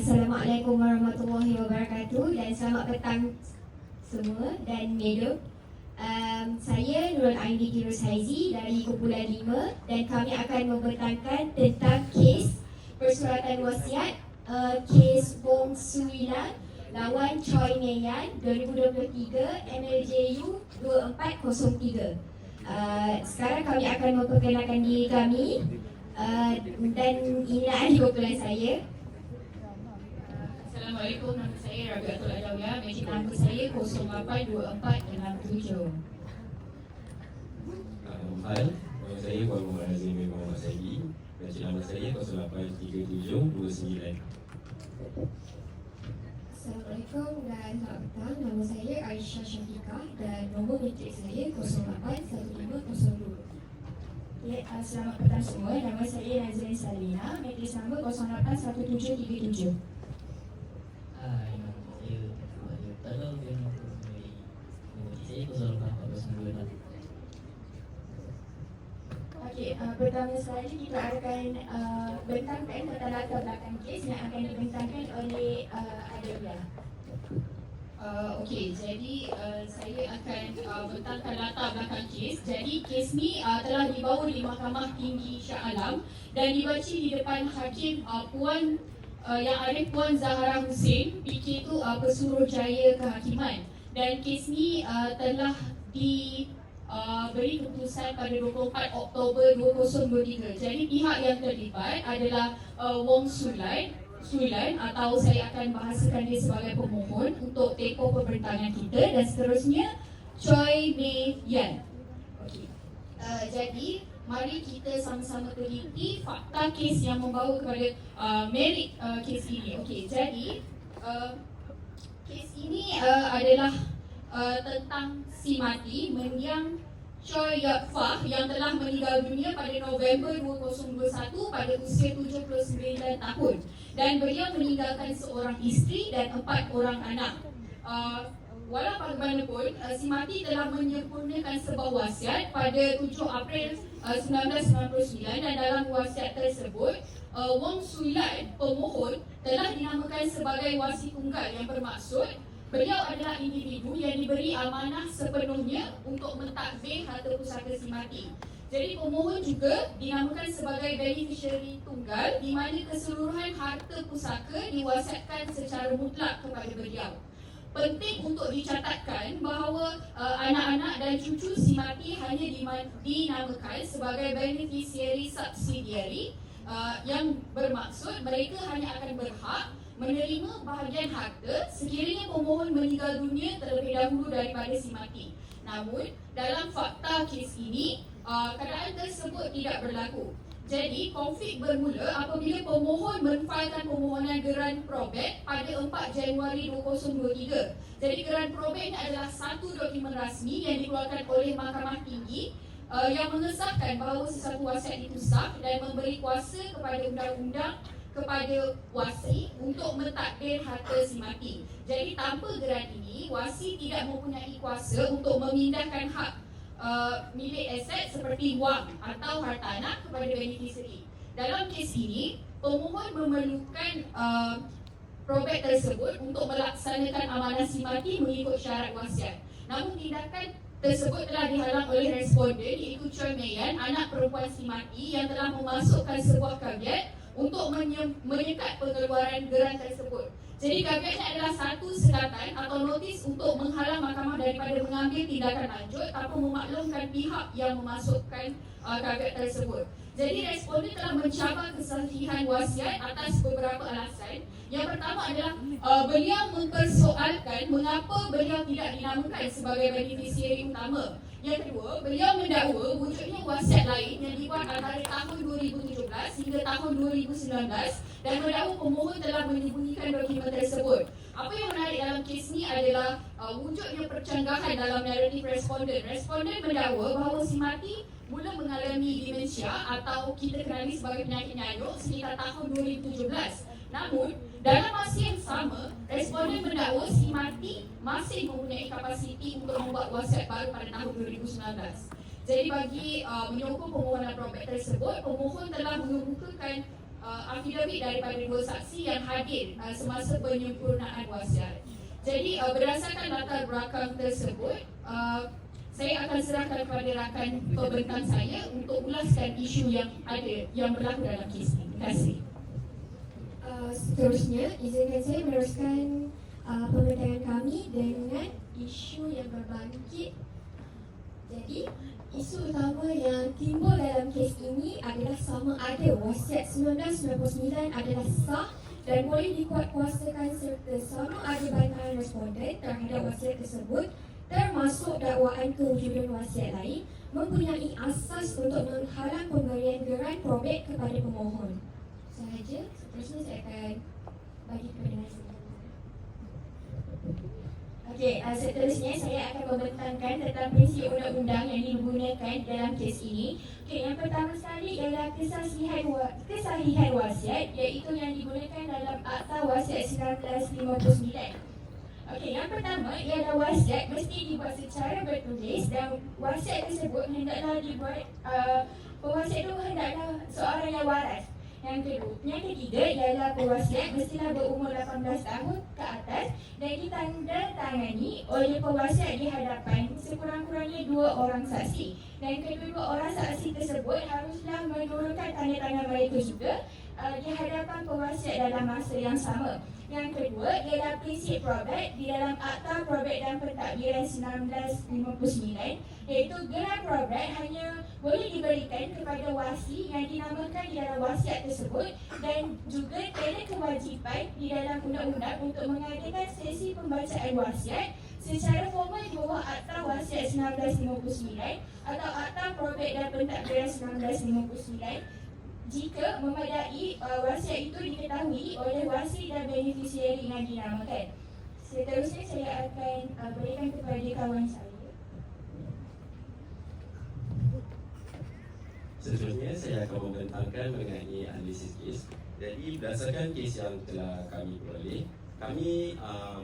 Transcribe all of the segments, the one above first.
Assalamualaikum warahmatullahi wabarakatuh dan selamat petang semua dan medium. Saya Nurul Aini Kirus Haizi dari Kumpulan 5 dan kami akan membentangkan tentang kes persuratan wasiat kes Wong Suilan lawan Choi Mei-yan 2023 MLJU 2403. Sekarang kami akan memperkenalkan diri kami dan inilah ahli kumpulan saya. Assalamualaikum, nama saya Rabiatul Adawiyah. Meja nombor saya 082467. Hai, nama saya Puan Muhammad Azim bin Muhammad Saidi. Meja nombor saya 083729. Assalamualaikum dan selamat petang. Nama saya Aisyah Syafiqah dan nombor metrik saya 081502. Selamat petang semua. Nama saya Nazrin Salina. Metrik nombor 081737. Hai, nama saya Wahyu Talal bin Muhammad. Nombor saya 081496. Okey, pertama sekali kita akan bentangkan tentang latar belakang kes yang akan dibentangkan oleh Adawiyah. Okey, jadi saya akan bentangkan latar belakang kes. Jadi kes ni telah dibawa di Mahkamah Tinggi Shah Alam dan dibaca di depan Hakim Puan yang ada Puan Zahra Hussein, PK itu Pesuruhjaya Kehakiman. Dan kes ni telah diberi keputusan pada 24 Oktober 2023. Jadi pihak yang terlibat adalah Wong Suilan atau saya akan bahasakan dia sebagai pemohon untuk tempoh pembentangan kita, dan seterusnya Choi Mei-yan. Okay. Jadi mari kita sama-sama teliti fakta kes yang membawa kepada merit kes ini. Okey, jadi kes ini adalah tentang si mati mendiang Choi Yat Fah yang telah meninggal dunia pada November 2021 pada usia 79 tahun, dan beliau meninggalkan seorang isteri dan 4 orang anak. Walau bagaimanapun, si mati telah menyempurnakan sebuah wasiat pada 7 April 1999, dan dalam wasiat tersebut Wong Suilan, pemohon, telah dinamakan sebagai wasi tunggal, yang bermaksud beliau adalah individu yang diberi amanah sepenuhnya untuk mentadbir harta pusaka si mati. Jadi pemohon juga dinamakan sebagai beneficiary tunggal, di mana keseluruhan harta pusaka diwasiatkan secara mutlak kepada beliau. Penting untuk dicatatkan bahawa anak-anak dan cucu si mati hanya dinamakan sebagai beneficiary subsidiary, yang bermaksud mereka hanya akan berhak menerima bahagian harta sekiranya pemohon meninggal dunia terlebih dahulu daripada si mati. Namun dalam fakta kes ini keadaan tersebut tidak berlaku. Jadi konflik bermula apabila pemohon menfailkan permohonan geran probate pada 4 Januari 2023. Jadi geran probate ini adalah satu dokumen rasmi yang dikeluarkan oleh Mahkamah Tinggi yang mengesahkan bahawa sesuatu wasiat itu sah dan memberi kuasa kepada undang-undang kepada wasi untuk mentadbir harta si mati. Jadi tanpa geran ini, wasi tidak mempunyai kuasa untuk memindahkan hak milik aset seperti wang atau harta anak kepada beneficiary. Dalam kes ini, pemohon memerlukan probate tersebut untuk melaksanakan amanah si mati mengikut syarat wasiat. Namun tindakan tersebut telah dihalang oleh responden, iaitu Choi Mei-yan, anak perempuan si mati, yang telah memasukkan sebuah caveat untuk menyekat pengeluaran geran tersebut. Jadi caveatnya adalah satu sekatan atau notis untuk menghalang mahkamah daripada mengambil tindakan lanjut tanpa memaklumkan pihak yang memasukkan caveat tersebut. Jadi responden telah mencabar kesahihan wasiat atas beberapa alasan. Yang pertama adalah beliau mempersoalkan mengapa beliau tidak dinamakan sebagai beneficiary utama. Yang kedua, beliau mendakwa wujudnya wasiat lain yang dibuat antara tahun 2017 hingga tahun 2019, dan mendakwa pemohon telah menyembunyikan dokumen tersebut. Apa yang menarik dalam kes ini adalah wujudnya percanggahan dalam naratif responden. Responden mendakwa bahawa si mati mula mengalami demensia atau kita kenali sebagai penyakit nyanyuk sekitar tahun 2017. Namun, dalam masa yang sama, responden mendakwa si mati masih mempunyai kapasiti untuk membuat wasiat baru pada tahun 2019. Jadi bagi menyokong permohonan probate tersebut, pemohon telah mengemukakan affidavit daripada dua saksi yang hadir semasa penyempurnaan wasiat. Jadi berdasarkan latar belakang tersebut, saya akan serahkan kepada rakan pembentang saya untuk ulaskan isu yang ada yang berlaku dalam kes ini. Terima kasih. Seterusnya, izinkan saya meneruskan pembentangan kami dengan isu yang berbangkit. Jadi, isu utama yang timbul dalam kes ini adalah sama ada wasiat 1999 adalah sah dan boleh dikuatkuasakan serta sama ada bantahan responden terhadap wasiat tersebut termasuk dakwaan kewujudan wasiat lain mempunyai asas untuk menghalang pemberian geran probate kepada pemohon. Sahaja, seterusnya saya akan bagi kepada Nazim. Okey, seterusnya saya akan membentangkan tentang prinsip undang-undang yang digunakan dalam kes ini. Okey, yang pertama sekali ialah kesahihan wasiat iaitu yang digunakan dalam Akta Wasiat 1959. Okey, yang pertama ialah wasiat mesti dibuat secara bertulis dan wasiat tersebut hendaklah dibuat pewasiat itu hendaklah seorang yang waras. Yang ketiga ialah pewasiat mestilah berumur 18 tahun ke atas dan ditandatangani oleh pewasiat di hadapan sekurang-kurangnya 2 orang saksi. Dan kedua-dua orang saksi tersebut haruslah menurunkan tanda tangan mereka juga di hadapan pewasiat dalam masa yang sama. Yang kedua ialah prinsip probate di dalam Akta Probate dan Pentadbiran 1959, iaitu geran probate hanya boleh diberikan kepada wasi yang dinamakan di dalam wasiat tersebut dan juga tiada kewajipan di dalam undang-undang untuk mengadakan sesi pembacaan wasiat secara formal di bawah Akta Wasiat 1959 atau Akta Probate dan Pentadbiran 1959 jika memadai wasiat itu diketahui oleh wasi dan beneficiari yang dinamakan. Seterusnya saya akan berikan kepada kawan saya. Seterusnya saya akan membentangkan mengenai analisis kes. Jadi berdasarkan kes yang telah kami peroleh, kami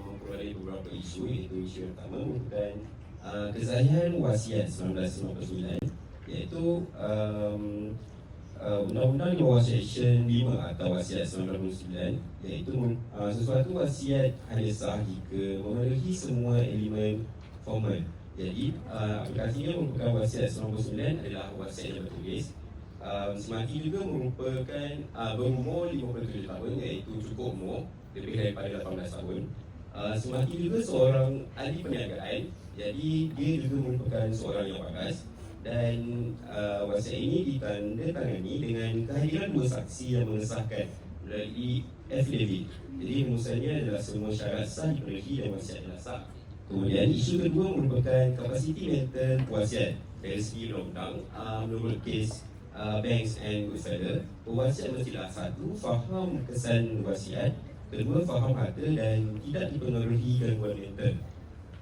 memperoleh beberapa isu, iaitu isu yang pertama merupakan kesahihan wasiat 1999, iaitu Undang-Undang di bawah Seksyen 5 atau Wasiat 1999, iaitu sesuatu wasiat hanya sah jika memenuhi semua elemen formal. Jadi aplikasinya merupakan wasiat 1999 adalah wasiat yang bertulis. Semati juga merupakan berumur 57 tahun, iaitu cukup umur lebih daripada 18 tahun. Semati juga seorang ahli perniagaan, jadi dia juga merupakan seorang yang waras. Dan wasiat ini ditandatangani dengan kehadiran 2 saksi yang mengesahkan melalui affidavit. Jadi rumusannya adalah semua syarat sah dipenuhi dan wasiat adalah sah. Kemudian isu kedua merupakan kapasiti mental wasiat. Dari segi undang-undang, menurut kes Banks and Goodspeller, pewasiat mestilah satu, faham kesan wasiat, kedua, faham harta dan tidak dipengaruhi gangguan mental.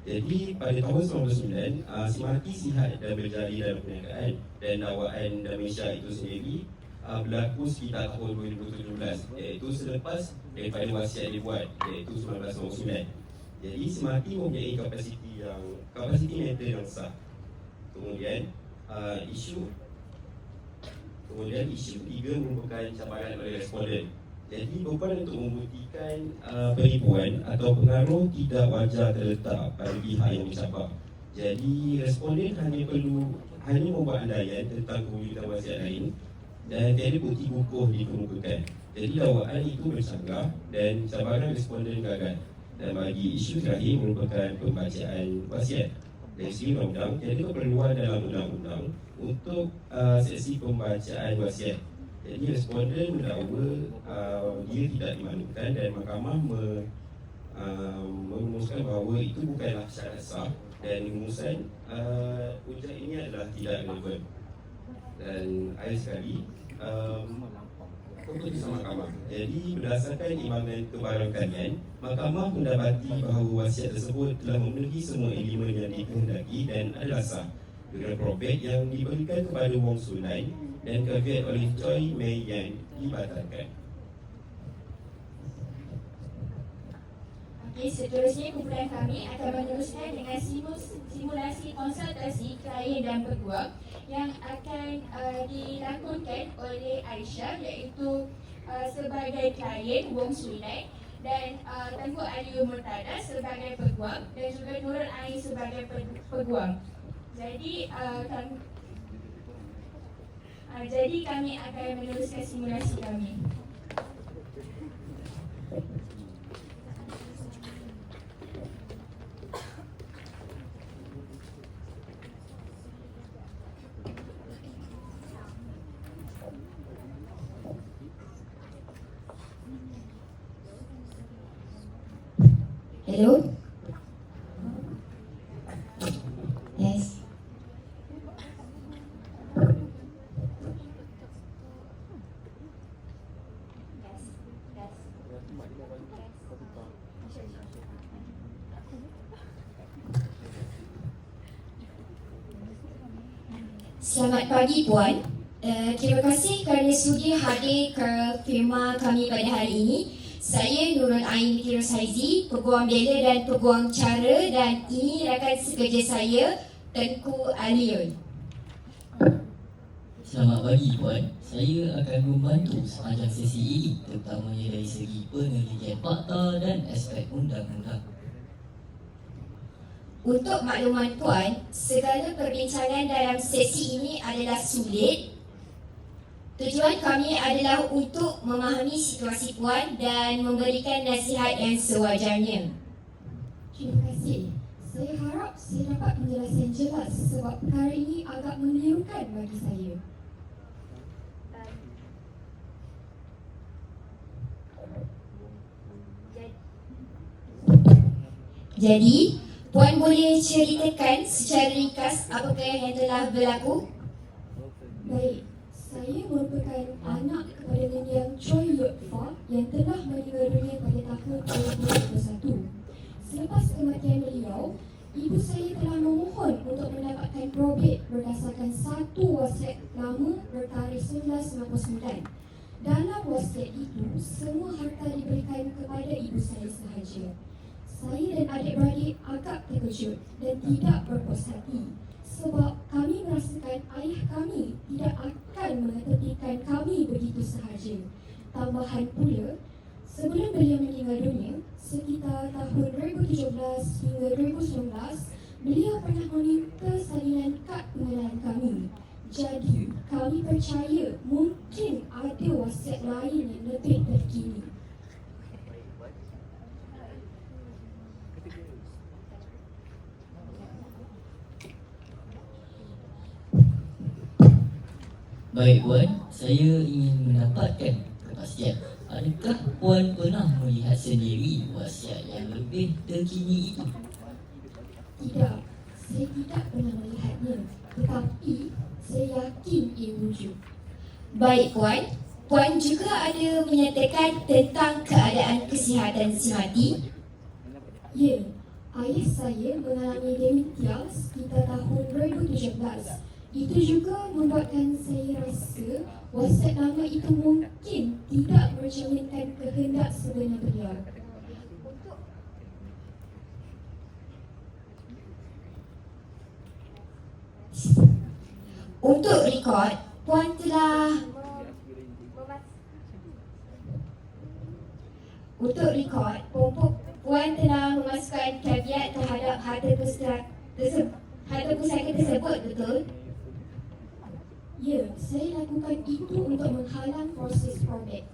Jadi pada tahun 1999, Semati sihat dan berjaya dalam perniagaan dan dakwaan Damisha itu sendiri berlaku sekitar tahun 2017, iaitu selepas daripada wasiat dibuat, iaitu 1999. Jadi Semati mempunyai kapasiti mental yang sah. Kemudian isu ketiga merupakan cabaran oleh responden. Jadi beban untuk membuktikan penipuan atau pengaruh tidak wajar terletak pada pihak yang dicabar. Jadi responden hanya membuat andaian tentang kewujudan wasiat lain dan tiada bukti kukuh dikemukakan. Jadi dakwaan itu bercanggah dan cabaran responden gagal. Dan bagi isu terakhir merupakan pembacaan wasiat. Dari segi undang-undang, tiada keperluan dalam undang-undang untuk sesi pembacaan wasiat. Jadi responden mendakwa dia tidak dimaklumkan dan mahkamah merumuskan bahawa itu bukanlah syarat sah dan rumusan hujah ini adalah tidak relevan. Dan akhir sekali keputusan mahkamah. Jadi berdasarkan imbangan kebarangkalian, mahkamah mendapati bahawa wasiat tersebut telah memenuhi semua elemen yang dikehendaki dan adalah sah. Geran probate yang diberikan kepada Wong Sulai dan caveat oleh Choi Mei Yan dibatalkan. Okey, seterusnya kumpulan kami akan meneruskan dengan simulasi konsultasi klien dan peguam yang akan dilakonkan oleh Aisyah, iaitu sebagai klien Wong Sui Lai dan Tengku Ali Murtada sebagai peguam dan juga Nurul Ain sebagai peguam. Jadi kami akan meneruskan simulasi kami. Hello? Yes. Selamat pagi Puan. Terima kasih kerana sudi hadir ke firma kami pada hari ini. Saya Nurul Ain Firoz Haizi, Peguam Bela dan Peguam Cara, dan ini rakan sekerja saya, Tengku Aliun. Selamat pagi Puan. Saya akan membantu sepanjang sesi ini, terutamanya dari segi penelitian fakta dan aspek undang-undang. Untuk makluman Puan, segala perbincangan dalam sesi ini adalah sulit. Tujuan kami adalah untuk memahami situasi Puan dan memberikan nasihat yang sewajarnya. Terima kasih. Saya harap saya dapat penjelasan jelas sebab perkara ini agak membingungkan bagi saya. Jadi, Puan boleh ceritakan secara ringkas apakah yang telah berlaku? Baik, saya merupakan anak kepada mendiang Choi Yot Fa yang telah meninggal dunia pada tahun 2021. Selepas kematian beliau, ibu saya telah memohon untuk mendapatkan probate berdasarkan satu wasiat lama bertarikh 1999. Dalam wasiat itu, semua harta diberikan kepada ibu saya sahaja. Saya dan adik-beradik agak terkejut dan tidak berpuas hati sebab kami merasakan ayah kami tidak akan mengetepikan kami begitu sahaja. Tambahan pula, sebelum beliau meninggal dunia, sekitar tahun 2017 hingga 2019, beliau pernah meminta salinan kad pengenalan kami. Jadi, kami percaya mungkin ada wasiat lain yang lebih terkini. Baik Puan, saya ingin mendapatkan kepastian. Adakah Puan pernah melihat sendiri wasiat yang lebih terkini itu? Tidak, saya tidak pernah melihatnya. Tetapi, saya yakin ia wujud. Baik Puan, Puan juga ada menyatakan tentang keadaan kesihatan si mati. Ya, ayah saya mengalami dementia sekitar tahun 2017. Itu juga membuatkan saya rasa wasiat lama itu mungkin tidak mencerminkan kehendak sebenar beliau. Untuk rekod, Puan telah Puan telah memasukkan caveat terhadap harta pusaka tersebut, betul? Ya, saya lakukan itu untuk menghalang proses probate.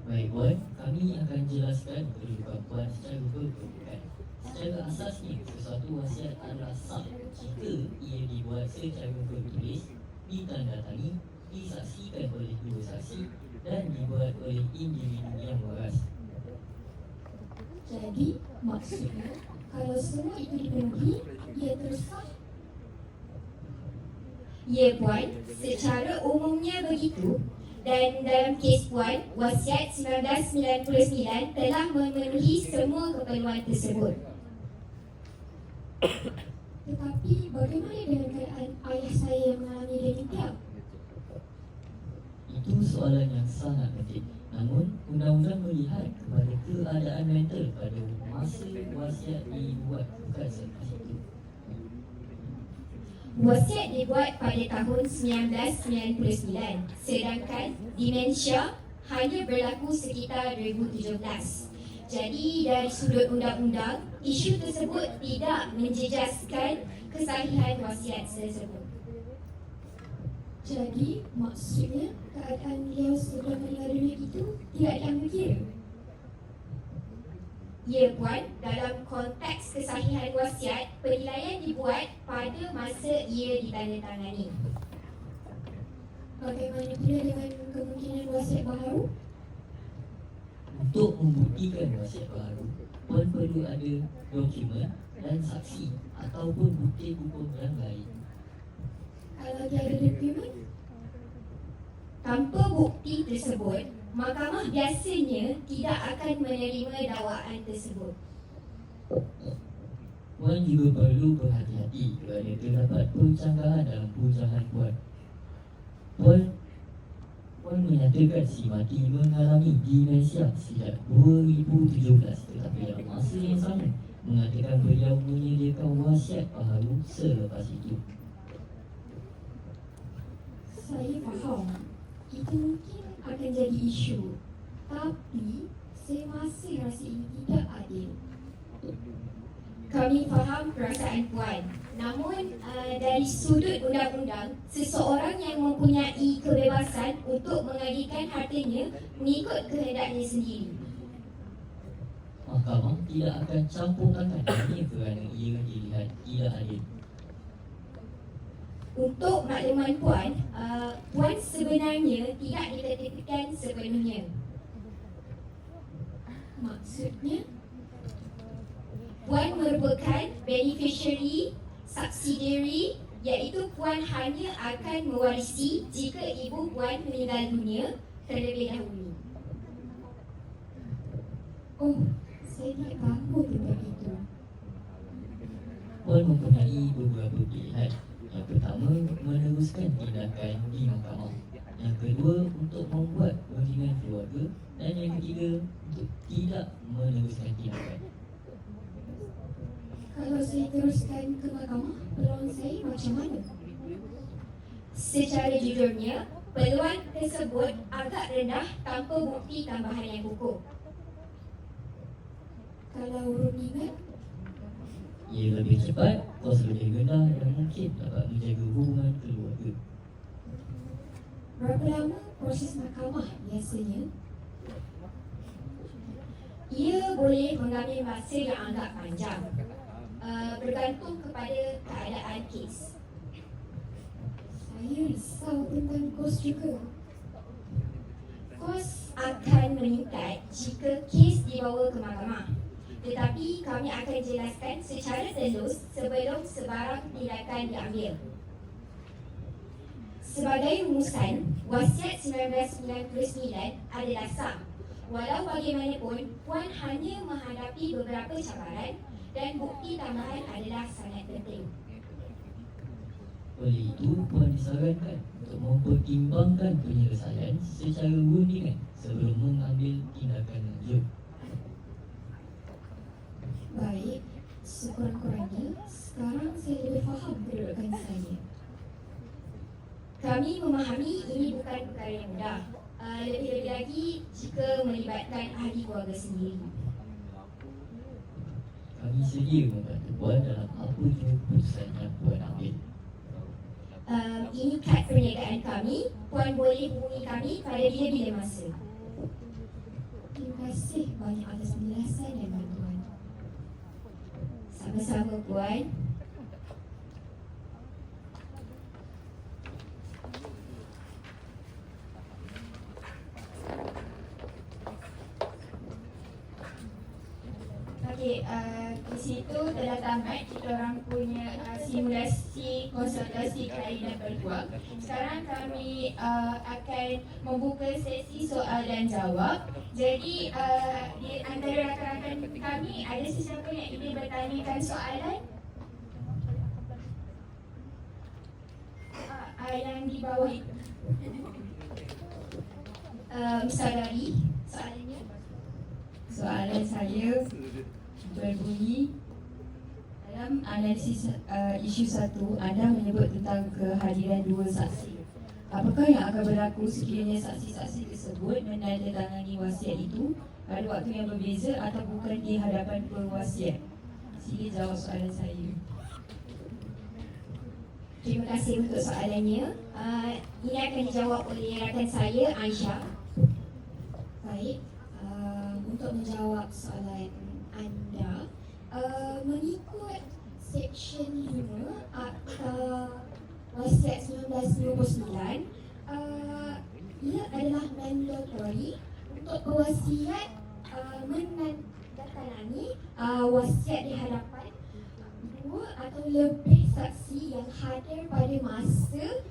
Baik Puan, kami akan jelaskan kedudukan Puan secara berkedudukan. Secara asasnya, sesuatu wasiat adalah sah jika ia dibuat secara bertulis, ditandatangani, disaksikan oleh dua saksi dan dibuat oleh individu yang waras. Jadi, maksudnya, kalau semua itu dipenuhi, ia terus sah. Ya Puan, secara umumnya begitu. Dan dalam kes Puan, wasiat 1999 telah memenuhi semua keperluan tersebut. Tetapi, bagaimana dengan keadaan ayah saya yang mengalami dementia? Itu soalan yang sangat penting. Namun, undang-undang melihat kepada keadaan mental pada masa wasiat dibuat, bukan selepas itu. Wasiat dibuat pada tahun 1999, sedangkan demensia hanya berlaku sekitar 2017. Jadi dari sudut undang-undang, isu tersebut tidak menjejaskan kesahihan wasiat tersebut. Jadi maksudnya keadaan beliau sebelum meninggal dunia itu tidak diambil kira. Ya Puan, dalam konteks kesahihan wasiat, penilaian dibuat pada masa ia ditandatangani. Bagaimana pula dengan kemungkinan wasiat baharu? Untuk membuktikan wasiat baharu, Puan perlu ada dokumen dan saksi ataupun bukti hukum yang lain. Kalau tiada dokumen, Tanpa bukti tersebut, mahkamah biasanya tidak akan menerima dakwaan tersebut. Puan juga perlu berhati-hati kerana terdapat pencanggahan dalam pujangan Puan. Puan menyatakan si mati mengalami demensia sejak 2017, tetapi dalam masa yang sama mengatakan beliau menyediakan wasiat baharu selepas itu. saya faham itu mungkin akan jadi isu. Tapi saya masih rasa ini tidak adil. Kami faham perasaan Puan. Namun dari sudut undang-undang, seseorang yang mempunyai kebebasan untuk mengagikan hartanya mengikut kehendaknya sendiri. Mahkamah tidak akan campur tangan hanya kerana ia dilihat tidak adil. Untuk makluman Puan, Puan sebenarnya tidak diketepikan sepenuhnya. Maksudnya, Puan merupakan beneficiary subsidiary, iaitu Puan hanya akan mewarisi jika ibu Puan meninggal dunia terlebih dahulu. oh, saya tidak tahu tentang itu. Puan mempunyai beberapa pilihan. Yang pertama, meneruskan tindakan di mahkamah. Yang kedua, untuk membuat perundingan keluarga. Dan yang ketiga, untuk tidak meneruskan tindakan. Kalau saya teruskan ke mahkamah, peluang saya macam mana? Secara jujurnya, peluang tersebut agak rendah tanpa bukti tambahan yang kukuh. Kalau rundingan, Ia lebih cepat, kos lebih rendah dan mungkin dapat menjaga hubungan keluarga. berapa lama proses mahkamah biasanya? Ia boleh mengambil masa yang agak panjang, bergantung kepada keadaan kes. Saya risau tentang kos juga. Kos akan meningkat jika kes dibawa ke mahkamah. Tetapi kami akan jelaskan secara telus sebelum sebarang tindakan diambil. Sebagai rumusan, wasiat 1999 adalah sah. Walau bagaimanapun, Puan hanya menghadapi beberapa cabaran dan bukti tambahan adalah sangat penting. Oleh itu, Puan disarankan untuk mempertimbangkan penyelesaian secara rundingan sebelum mengambil tindakan lanjut. Baik, sekurang-kurangnya sekarang saya lebih faham kedudukan saya. Kami memahami ini bukan perkara yang mudah. Lebih-lebih lagi jika melibatkan ahli keluarga sendiri. Kami sedia membantu Puan dalam apa jua keputusan yang Puan ambil. Ini kad perniagaan kami. Puan boleh hubungi kami pada bila-bila masa. Terima kasih banyak atas penjelasan dan bantuan. Sama-sama Puan. Okey, di situ telah tamat kita orang punya simulasi konsultasi klien dan berjuang. Sekarang kami akan membuka sesi soal dan jawab. Jadi di antara rakan-rakan kami ada sesiapa yang ingin bertanyakan soalan? Yang di bawah itu. Sadari soalannya. Soalan saya berbunyi, Dalam analisis isu 1, anda menyebut tentang kehadiran 2 saksi. Apakah yang akan berlaku sekiranya saksi-saksi tersebut menandatangani wasiat itu pada waktu yang berbeza atau bukan di hadapan pewasiat? Sila jawab soalan saya. Terima kasih untuk soalannya. Ini akan dijawab oleh rakan saya, Aisyah. Baik, untuk menjawab soalan anda, mengikut Seksyen 5 Akta Wasiat 1959, ia adalah mandatory untuk pewasiat menandatangani wasiat di hadapan 2 atau lebih saksi yang hadir pada masa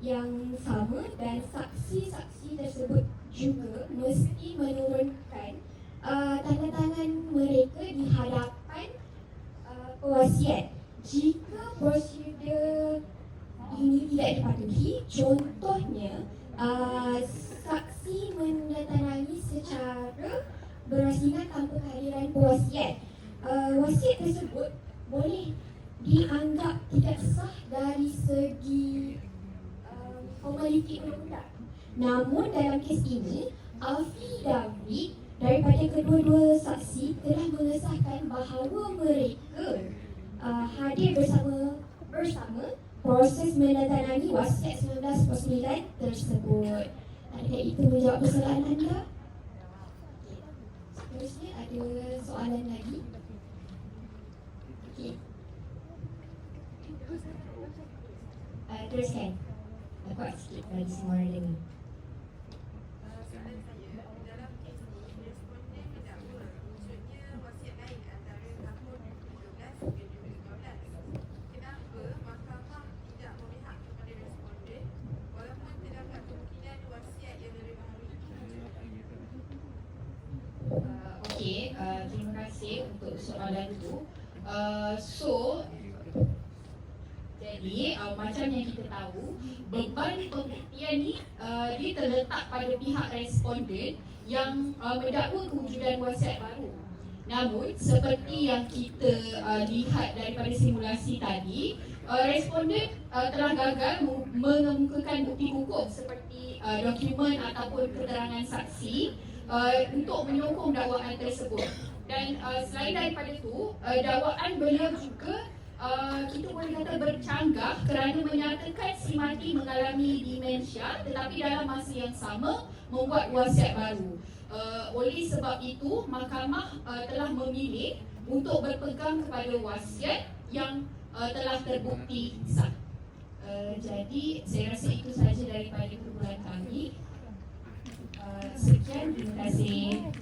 yang sama, dan saksi-saksi tersebut juga mesti menurunkan tanda tangan mereka di hadapan pewasiat. Jika prosedur ini tidak dipatuhi, contohnya saksi menandatangani secara berasingan tanpa kehadiran pewasiat, wasiat tersebut boleh dianggap tidak sah dari segi formaliti undang-undang. Namun dalam kes ini, affidavit daripada kedua-dua saksi telah mengesahkan bahawa mereka hadir bersama proses menandatangani wasiat 1949 tersebut. Adakah itu menjawab persoalan anda? Seterusnya ada soalan lagi? Okey. Teruskan. Kuat sikit bagi semua orang dengar. Soalan saya, dalam kes ini, responden mendakwa wujudnya wasiat lain antara tahun 2012 hingga 2015. Kenapa mahkamah tidak memihak kepada responden walaupun terdapat kemungkinan wasiat yang lebih baharu? Okey, terima kasih untuk soalan itu. Jadi macam yang kita tahu, beban pembuktian ni dia terletak pada pihak responden yang mendakwa kewujudan wasiat baru. Namun seperti yang kita lihat daripada simulasi tadi, responden telah gagal mengemukakan bukti hukum seperti dokumen ataupun keterangan saksi untuk menyokong dakwaan tersebut. Dan selain daripada itu, dakwaan beliau juga kita boleh kata bercanggah kerana menyatakan si mati mengalami demensia tetapi dalam masa yang sama membuat wasiat baru. Oleh sebab itu, mahkamah telah memilih untuk berpegang kepada wasiat yang telah terbukti sah. Jadi saya rasa itu sahaja daripada kumpulan kami. Sekian, terima kasih.